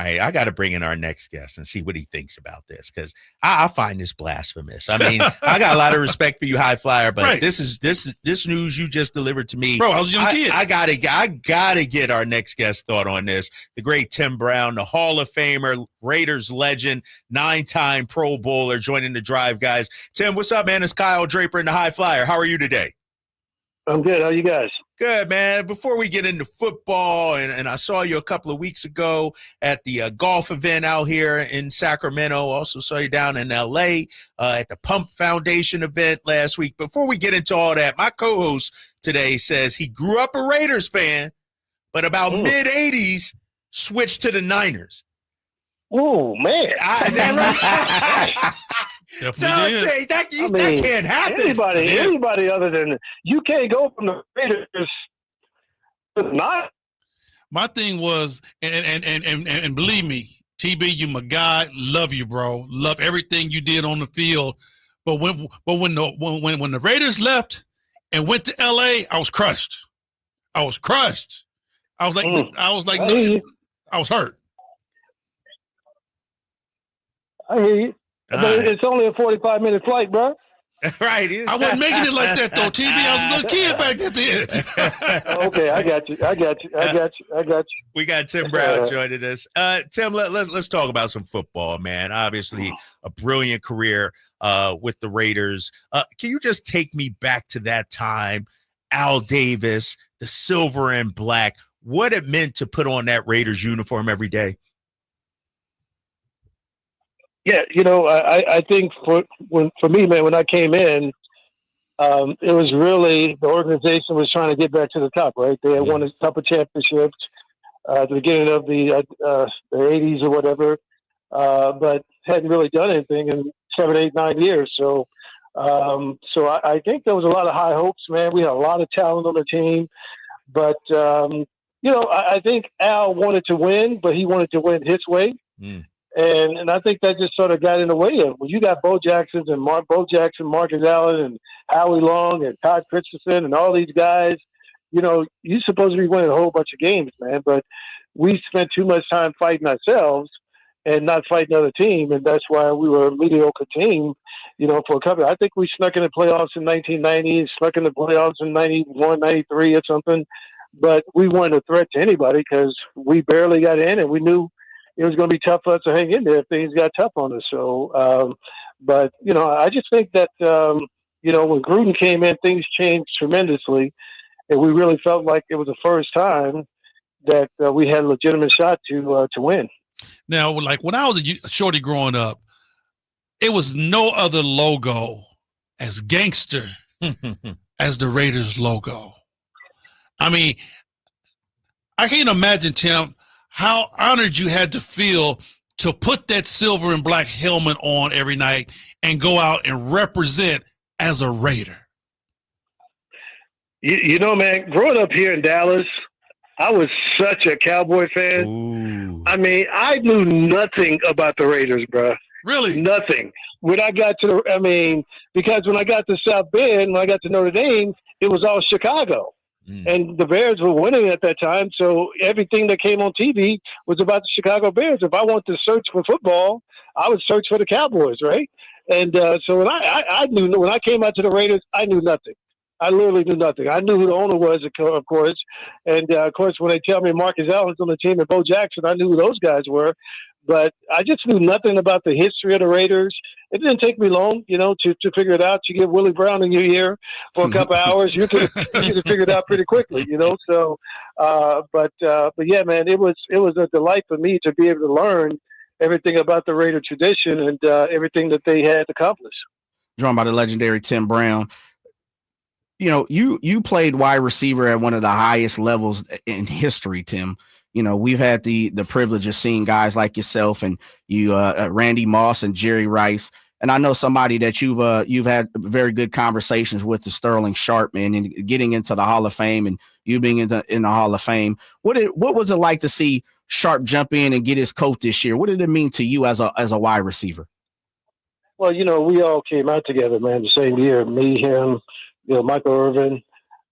right, I got to bring in our next guest and see what he thinks about this, because I find this blasphemous. I mean, I got a lot of respect for you, high flyer, but Right. this news you just delivered to me, Bro, I was a young kid. I gotta get our next guest thought on this. The great Tim Brown, the Hall of Famer, Raiders legend, 9-time Pro Bowler, joining the drive, guys. Tim, what's up, man? It's Kyle Draper in the High Flyer. How are you today? I'm good. How you guys? Good, man. Before we get into football, and I saw you a couple of weeks ago at the golf event out here in Sacramento. Also saw you down in L.A. At the Pump Foundation event last week. Before we get into all that, my co-host today says he grew up a Raiders fan, but about mid-'80s switched to the Niners. Oh, man. That can't happen. Anybody other than you can't go from the Raiders to the Niners. My thing was, and believe me, TB, you my guy. Love you, bro. Love everything you did on the field. But when the Raiders left and went to LA, I was crushed. I was hurt. I hear you. But it's only a 45-minute flight, bro. Right. I wasn't making it like that, though, TB. I was a little kid back then. Okay, I got you. We got Tim Brown joining us. Tim, let's talk about some football, man. Obviously, a brilliant career with the Raiders. Can you just take me back to that time? Al Davis, the silver and black, what it meant to put on that Raiders uniform every day? Yeah, I think for me, man, when I came in, it was really the organization was trying to get back to the top, right? They had won a couple of championships at the beginning of the 80s or whatever, but hadn't really done anything in 7, 8, 9 years. So I think there was a lot of high hopes, man. We had a lot of talent on the team, but I think Al wanted to win, but he wanted to win his way. And I think that just sort of got in the way of when you got Bo Jackson, Marcus Allen, and Howie Long, and Todd Christensen, and all these guys. You're supposed to be winning a whole bunch of games, man. But we spent too much time fighting ourselves and not fighting the other team, and that's why we were a mediocre team. For a couple. I think we snuck in the playoffs in 1990, snuck in the playoffs in 91, 93 or something. But we weren't a threat to anybody because we barely got in, and we knew it was going to be tough for us to hang in there if things got tough on us. So, but I just think that when Gruden came in, things changed tremendously, and we really felt like it was the first time that we had a legitimate shot to win. Now, like when I was a shorty growing up, it was no other logo as gangster as the Raiders logo. I mean, I can't imagine, Tim, how honored you had to feel to put that silver and black helmet on every night and go out and represent as a Raider. Man, growing up here in Dallas, I was such a Cowboy fan. Ooh. I mean, I knew nothing about the Raiders, bro. Really? Nothing. When I got because when I got to South Bend, when I got to Notre Dame, it was all Chicago. And the Bears were winning at that time, so everything that came on TV was about the Chicago Bears. If I wanted to search for football, I would search for the Cowboys, right? And so when I knew, when I came out to the Raiders, I knew nothing. I literally knew nothing. I knew who the owner was, of course. And, of course, when they tell me Marcus Allen's on the team and Bo Jackson, I knew who those guys were. But I just knew nothing about the history of the Raiders. It didn't take me long, to figure it out. You get Willie Brown in your ear for a couple hours, you can figure it out pretty quickly, So, but yeah, man, it was a delight for me to be able to learn everything about the Raider tradition and everything that they had accomplished. Drawn by the legendary Tim Brown. You played wide receiver at one of the highest levels in history, Tim. We've had the privilege of seeing guys like yourself and you, Randy Moss and Jerry Rice. And I know somebody that you've had very good conversations with, the Sterling Sharp, man, and getting into the Hall of Fame and you being in the Hall of Fame. What was it like to see Sharp jump in and get his coat this year? What did it mean to you as a wide receiver? Well, we all came out together, man, the same year. Me, him, Michael Irvin,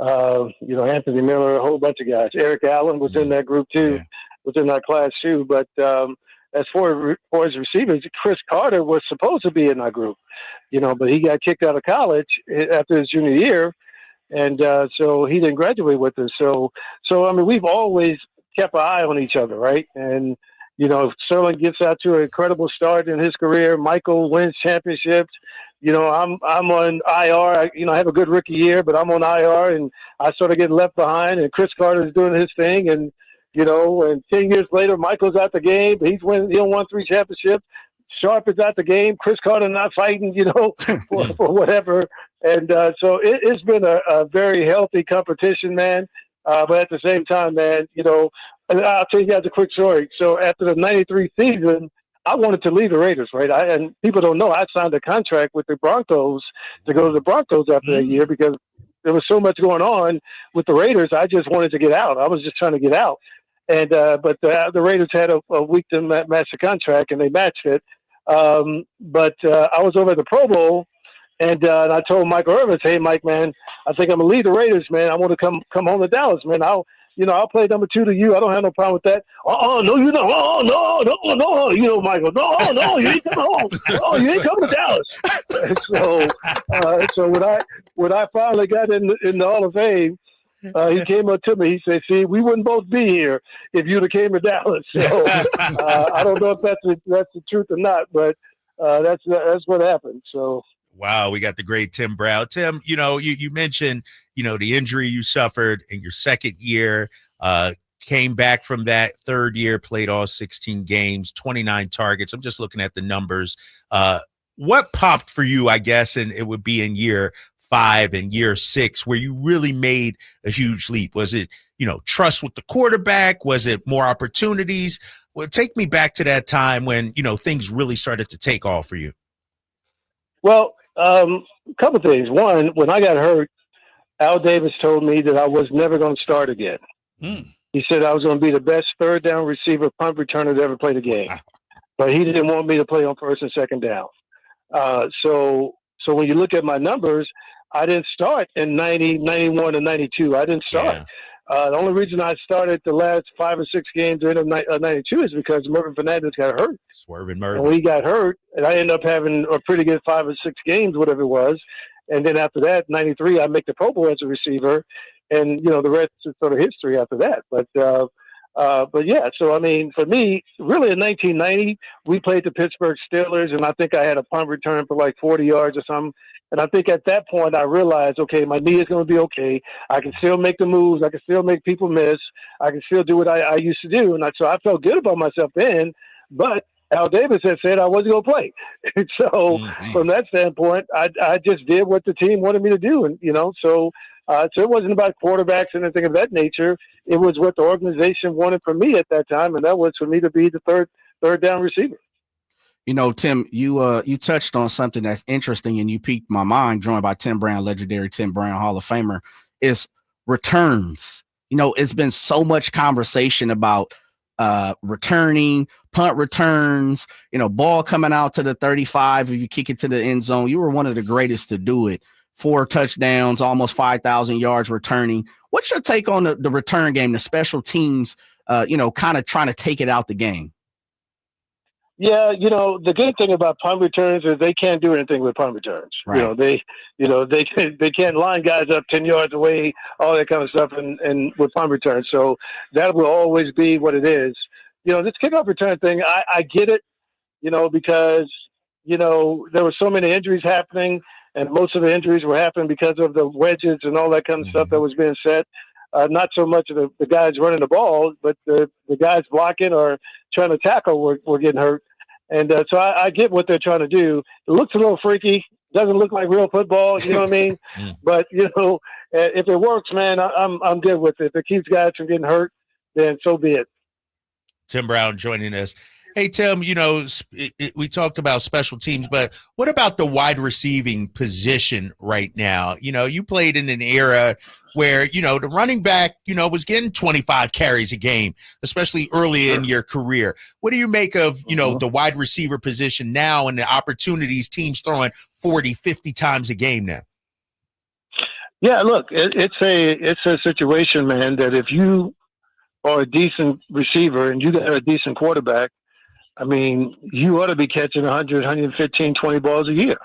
Anthony Miller, a whole bunch of guys. Eric Allen was in that group too. within our class too. But as for his receivers, Chris Carter was supposed to be in our group, but he got kicked out of college after his junior year, and so he didn't graduate with us. So I mean, we've always kept an eye on each other, right? And Sterling gets out to an incredible start in his career. Michael wins championships. I'm on IR. I have a good rookie year, but I'm on IR, and I sort of get left behind. And Chris Carter's doing his thing, and and 10 years later, Michael's out the game. He won 3 championships. Sharp is out the game. Chris Carter not fighting, for whatever. And so it's been a very healthy competition, man. But at the same time, man, and I'll tell you guys a quick story. So after the 93 season, I wanted to leave the Raiders, right? And people don't know, I signed a contract with the Broncos to go to the Broncos after that year because there was so much going on with the Raiders. I just wanted to get out. I was just trying to get out. And but the Raiders had a week to match the contract, and they matched it. But I was over at the Pro Bowl, and I told Michael Irvin, "Hey, Mike, man, I think I'm gonna leave the Raiders, man. I want to come home to Dallas, man. I'll play number 2 to you. I don't have no problem with that." No, you don't. No, Michael. No, you ain't coming home. No, you ain't coming to Dallas. So when I finally got in the Hall of Fame, he came up to me. He said, "See, we wouldn't both be here if you'd have came to Dallas." So I don't know if that's the truth or not, but that's what happened. So. Wow, we got the great Tim Brown. Tim, you mentioned, the injury you suffered in your second year, came back from that third year, played all 16 games, 29 targets. I'm just looking at the numbers. What popped for you, I guess, and it would be in year 5 and year 6 where you really made a huge leap? Was it, trust with the quarterback? Was it more opportunities? Well, take me back to that time when, things really started to take off for you. Well, a couple of things. One, when I got hurt, Al Davis told me that I was never going to start again. He said I was going to be the best third down receiver, punt returner that ever played a game. But he didn't want me to play on first and second down. So when you look at my numbers, I didn't start in 90, 91, and 92. I didn't start. Yeah. The only reason I started the last 5 or 6 games in 92 is because Mervin Fernandez got hurt. Swerving Mervin. And when he got hurt, and I ended up having a pretty good 5 or 6 games, whatever it was. And then after that, 93, I make the Pro Bowl as a receiver. And, the rest is sort of history after that. But yeah, so, I mean, for me, really in 1990, we played the Pittsburgh Steelers, and I think I had a punt return for like 40 yards or something. And I think at that point I realized, okay, my knee is going to be okay. I can still make the moves. I can still make people miss. I can still do what I used to do. And so I felt good about myself then. But Al Davis had said I wasn't going to play. So from that standpoint, I just did what the team wanted me to do. And, so it wasn't about quarterbacks and anything of that nature. It was what the organization wanted from me at that time, and that was for me to be the third down receiver. Tim, you touched on something that's interesting, and you piqued my mind, joined by Tim Brown, legendary Tim Brown, Hall of Famer, is returns. It's been so much conversation about returning, punt returns, ball coming out to the 35. If you kick it to the end zone, you were one of the greatest to do it. 4 touchdowns, almost 5,000 yards returning. What's your take on the return game, the special teams, kind of trying to take it out the game? Yeah, the good thing about punt returns is they can't do anything with punt returns. Right. They can't line guys up 10 yards away, all that kind of stuff, and with punt returns. So that will always be what it is. This kickoff return thing, I get it, because there were so many injuries happening, and most of the injuries were happening because of the wedges and all that kind of stuff that was being set. Not so much of the guys running the ball, but the guys blocking or trying to tackle were getting hurt. And so I get what they're trying to do. It looks a little freaky. Doesn't look like real football, you know what I mean? But, if it works, man, I'm good with it. If it keeps guys from getting hurt, then so be it. Tim Brown joining us. Hey, Tim, we talked about special teams, but what about the wide receiving position right now? You played in an era where, the running back, was getting 25 carries a game, especially early in your career. What do you make of, the wide receiver position now and the opportunities teams throwing 40, 50 times a game now? Yeah, look, it's a situation, man, that if you or a decent receiver and you got a decent quarterback, I mean, you ought to be catching 100, 115, 20 balls a year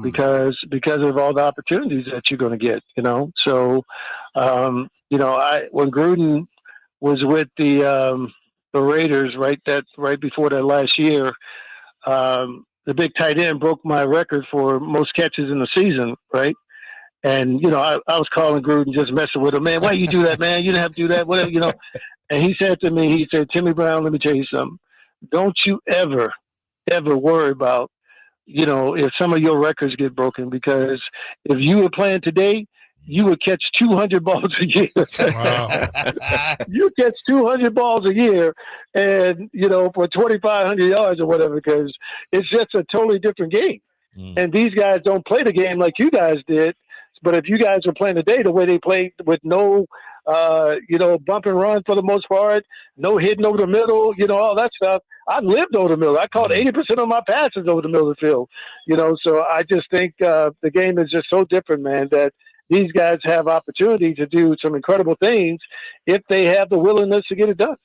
because of all the opportunities that you're going to get, you know? So, when Gruden was with the Raiders right before that last year, the big tight end broke my record for most catches in the season, right? And, I was calling Gruden, just messing with him, man, why you do that, man? You didn't have to do that, whatever, And he said to me, Timmy Brown, let me tell you something. Don't you ever worry about, if some of your records get broken, because if you were playing today, you would catch 200 balls a year. Wow. You catch 200 balls a year and, for 2,500 yards or whatever, because it's just a totally different game. And these guys don't play the game like you guys did. But if you guys are playing today the way they played with no, bump and run for the most part, no hitting over the middle, all that stuff. I lived over the middle. I caught 80% of my passes over the middle of the field, So I just think the game is just so different, man, that these guys have opportunity to do some incredible things if they have the willingness to get it done.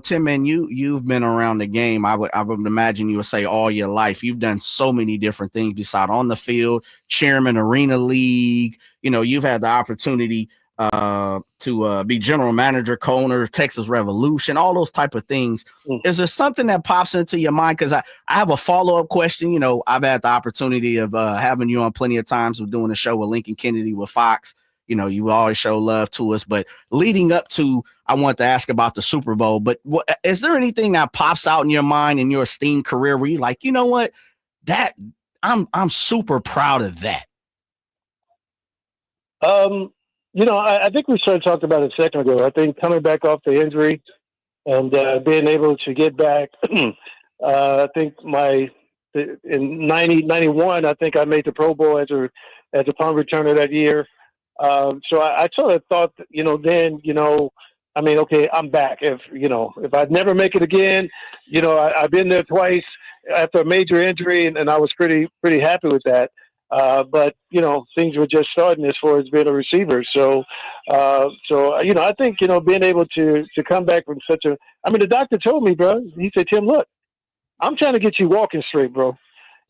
Tim, man, you've been around the game. I would imagine you would say all your life. You've done so many different things beside on the field, chairman, arena league. You've had the opportunity to be general manager, co-owner, Texas Revolution, all those type of things. Is there something that pops into your mind? Because I have a follow-up question. I've had the opportunity of having you on plenty of times with doing a show with Lincoln Kennedy with Fox. You always show love to us, but leading up to, I want to ask about the Super Bowl, but is there anything that pops out in your mind in your esteemed career where you're like, you know what, that I'm super proud of that? I think we sort of talked about it a second ago. I think coming back off the injury and being able to get back, I think in 91, I think I made the Pro Bowl as a punt returner that year. So I sort of thought, then, okay, I'm back. If I'd never make it again, I've been there twice after a major injury, and I was pretty happy with that. But things were just starting as far as being a receiver. So I think, being able to come back from the doctor told me, bro, he said, Tim, look, I'm trying to get you walking straight, bro.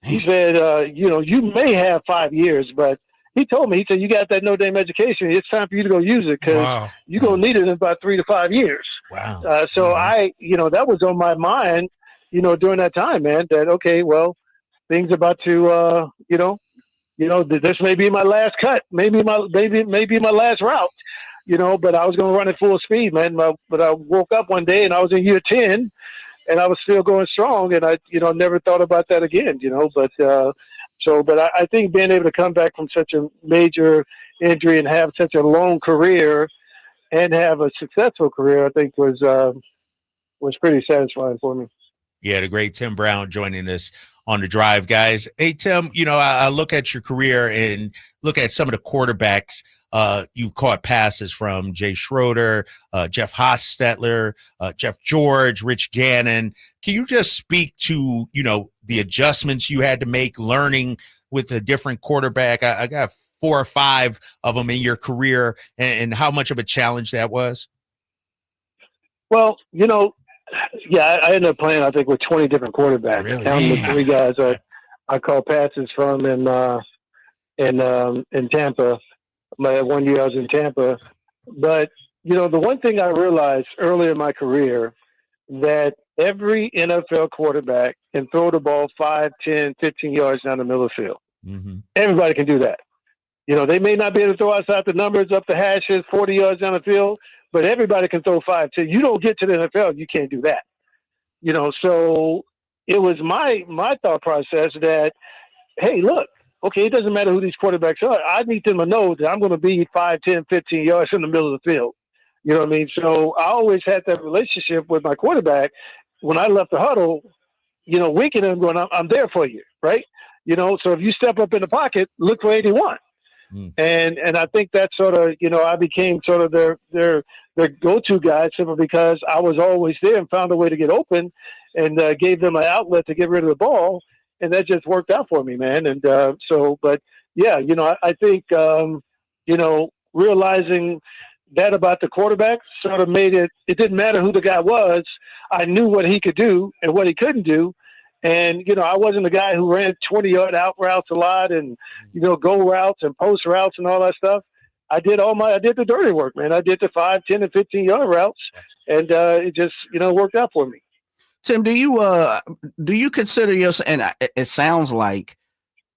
He said, you may have 5 years, but he told me, he said, you got that Notre Dame education. It's time for you to go use it because you're going to need it in about 3 to 5 years. Wow. That was on my mind, during that time, man, that, okay, well, things about to, this may be my last cut, maybe my last route, but I was going to run at full speed, man. But I woke up one day and I was in year 10 and I was still going strong. And I, never thought about that again, but I think being able to come back from such a major injury and have such a long career and have a successful career, I think was pretty satisfying for me. Yeah, the great Tim Brown joining us on The Drive, guys. Hey, Tim, I look at your career and look at some of the quarterbacks you've caught passes from: Jay Schroeder, Jeff Hostetler, Jeff George, Rich Gannon. Can you just speak to, the adjustments you had to make learning with a different quarterback? I got 4 or 5 of them in your career, and how much of a challenge that was? Well, I ended up playing, I think, with 20 different quarterbacks. Really? Counting the 3 guys I caught passes from in Tampa. My 1 year I was in Tampa. But, the one thing I realized early in my career, that every NFL quarterback can throw the ball 5, 10, 15 yards down the middle of the field. Mm-hmm. Everybody can do that. They may not be able to throw outside the numbers, up the hashes, 40 yards down the field, but everybody can throw 5, 10. You don't get to the NFL, you can't do that. So it was my thought process that, hey, look, okay, it doesn't matter who these quarterbacks are. I need them to know that I'm going to be 5, 10, 15 yards in the middle of the field. You know what I mean? So I always had that relationship with my quarterback. When I left the huddle, winking at him, going, I'm there for you, right? So if you step up in the pocket, look for 81. And I think that sort of, I became sort of their go-to guy, simply because I was always there and found a way to get open and gave them an outlet to get rid of the ball. And that just worked out for me, man. And but yeah, I think, realizing that about the quarterback sort of made it didn't matter who the guy was. I knew what he could do and what he couldn't do. And, I wasn't the guy who ran 20-yard out routes a lot and, go routes and post routes and all that stuff. I did the dirty work, man. I did the 5, 10, and 15-yard routes, and it just, worked out for me. Tim, do you consider yourself, and it sounds like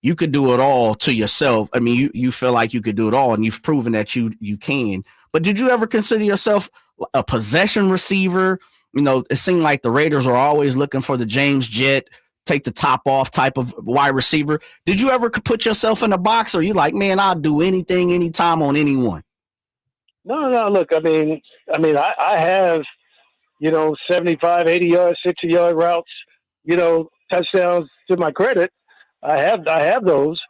you could do it all to yourself. I mean, you feel like you could do it all, and you've proven that you can. But did you ever consider yourself a possession receiver? It seemed like the Raiders were always looking for the James Jett, take the top off type of wide receiver. Did you ever put yourself in a box, or you like, man, I'll do anything, anytime on anyone? No. Look, I mean, I have, 75, 80 yards, 60-yard routes, touchdowns to my credit. I have those.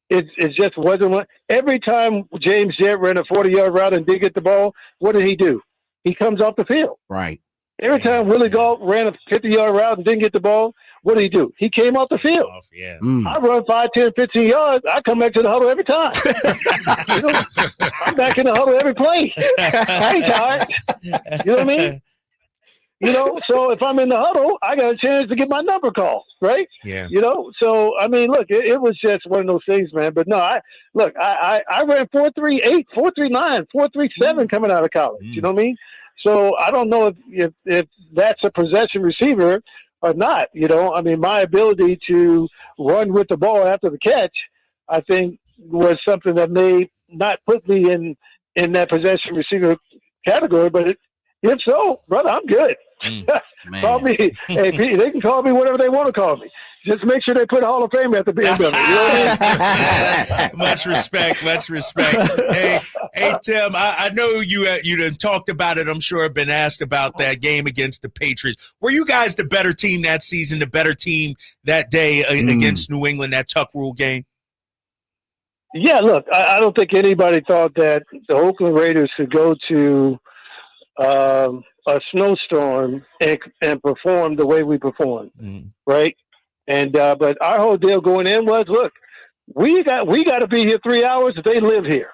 It just wasn't one. Every time James Jett ran a 40-yard route and did get the ball, what did he do? He comes off the field. Right. Every time Willie Gault ran a 50-yard route and didn't get the ball, what did he do? He came off the field. I run 5, 10, 15 yards. I come back to the huddle every time. I'm back in the huddle every play. I ain't tired. You know what I mean? So if I'm in the huddle, I got a chance to get my number called, right? Yeah. So, I mean, look, it was just one of those things, man. But no, I ran 4.38, 4.39, 4.37 coming out of college. You know what I mean? So I don't know if that's a possession receiver or not. I mean, my ability to run with the ball after the catch, I think, was something that may not put me in that possession receiver category. But if so, brother, I'm good. Call me. Hey, they can call me whatever they want to call me. Just make sure they put Hall of Fame at the end of it. You know what I mean? Much respect. Hey, Tim, I know you done talked about it. I'm sure been asked about that game against the Patriots. Were you guys the better team that season, the better team that day against New England, that Tuck Rule game? Yeah, look, I don't think anybody thought that the Oakland Raiders could go to a snowstorm and perform the way we performed, right? And but our whole deal going in was, look, we got to be here 3 hours if they live here.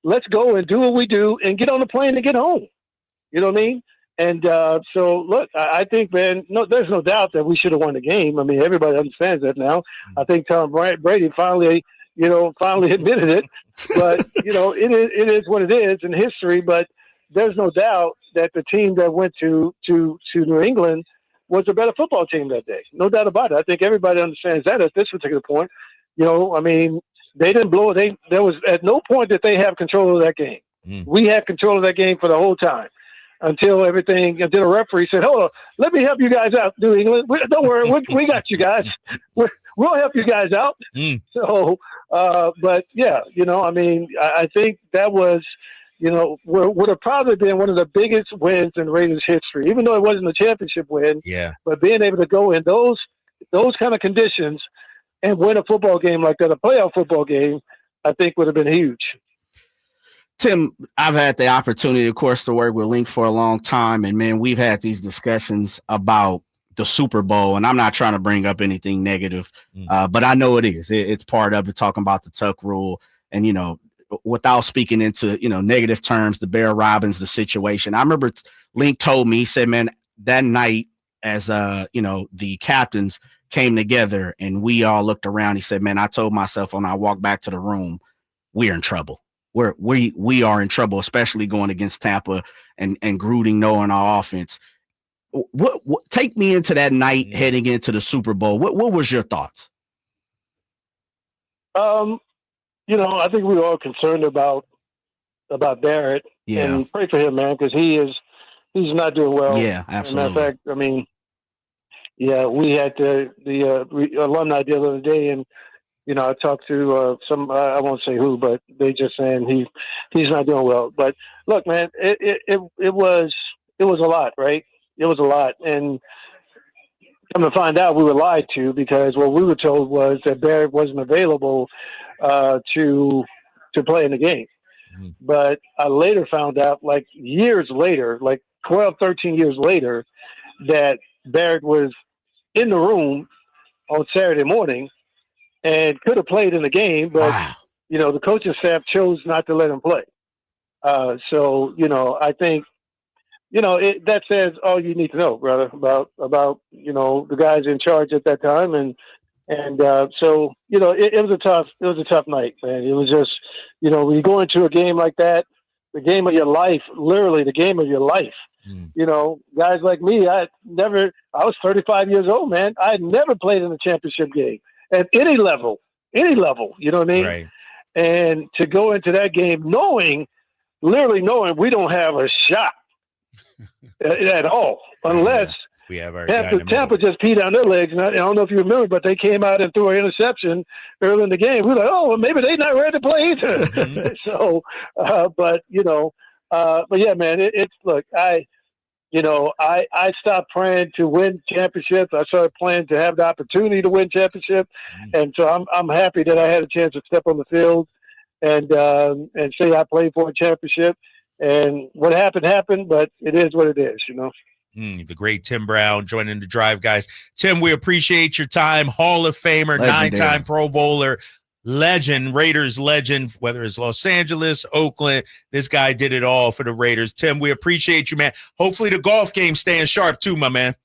Let's go and do what we do and get on the plane and get home. You know what I mean? And so, look, I think, man, there's no doubt that we should have won the game. I mean, everybody understands that now. I think Tom Brady finally admitted it. But it is what it is in history. But there's no doubt that the team that went to New England was a better football team that day. No doubt about it. I think everybody understands that at this particular point. I mean, they didn't blow it. There was at no point that they have control of that game. We had control of that game for the whole time until the referee said, hold on, let me help you guys out, New England. Don't worry, we got you guys. We'll help you guys out. So, but yeah, I mean, I think that was, would have probably been one of the biggest wins in Raiders history, even though it wasn't a championship win. Yeah. But being able to go in those kind of conditions and win a football game like that, a playoff football game, I think would have been huge. Tim, I've had the opportunity, of course, to work with Link for a long time. And, man, we've had these discussions about the Super Bowl. And I'm not trying to bring up anything negative, but I know it is. It's part of it, talking about the Tuck Rule. And, without speaking into, negative terms, the Bear Robbins, the situation. I remember Link told me, he said, man, that night as, the captains came together and we all looked around, he said, man, I told myself when I walked back to the room, we're in trouble. We are in trouble, especially going against Tampa and Gruden knowing our offense. What take me into that night heading into the Super Bowl? What was your thoughts? I think we were all concerned about Barrett. Yeah. And pray for him, man, because he's not doing well. Yeah, absolutely. Matter of fact, I mean, yeah, we had the alumni deal the other day, and I talked to some, I won't say who, but they just saying he's not doing well. But look, man, it was a lot, right? It was a lot, and come to find out, we were lied to, because what we were told was that Barrett wasn't available to play in the game. But I later found out, like years later, like 12, 13 years later, that Barrett was in the room on Saturday morning and could have played in the game, but, wow. The coaching staff chose not to let him play. So, I think, that says all you need to know, brother, about, the guys in charge at that time. So, it was a tough night, man. It was just, when you go into a game like that, the game of your life, literally the game of your life. Guys like me, I was 35 years old, man. I had never played in a championship game at any level, you know what I mean? Right. And to go into that game literally knowing we don't have a shot at all, unless we have our Tampa just peed down their legs. And I don't know if you remember, but they came out and threw an interception early in the game. We were like, oh, well, maybe they're not ready to play either. So, but yeah, man, look, I stopped praying to win championships. I started playing to have the opportunity to win championship. And so I'm happy that I had a chance to step on the field and say I played for a championship. And what happened, but it is what it is, The great Tim Brown joining the Drive, guys. Tim, we appreciate your time. Hall of Famer, Legendary. 9-time Pro Bowler, legend, Raiders legend, whether it's Los Angeles, Oakland, this guy did it all for the Raiders. Tim, we appreciate you, man. Hopefully the golf game's staying sharp too, my man.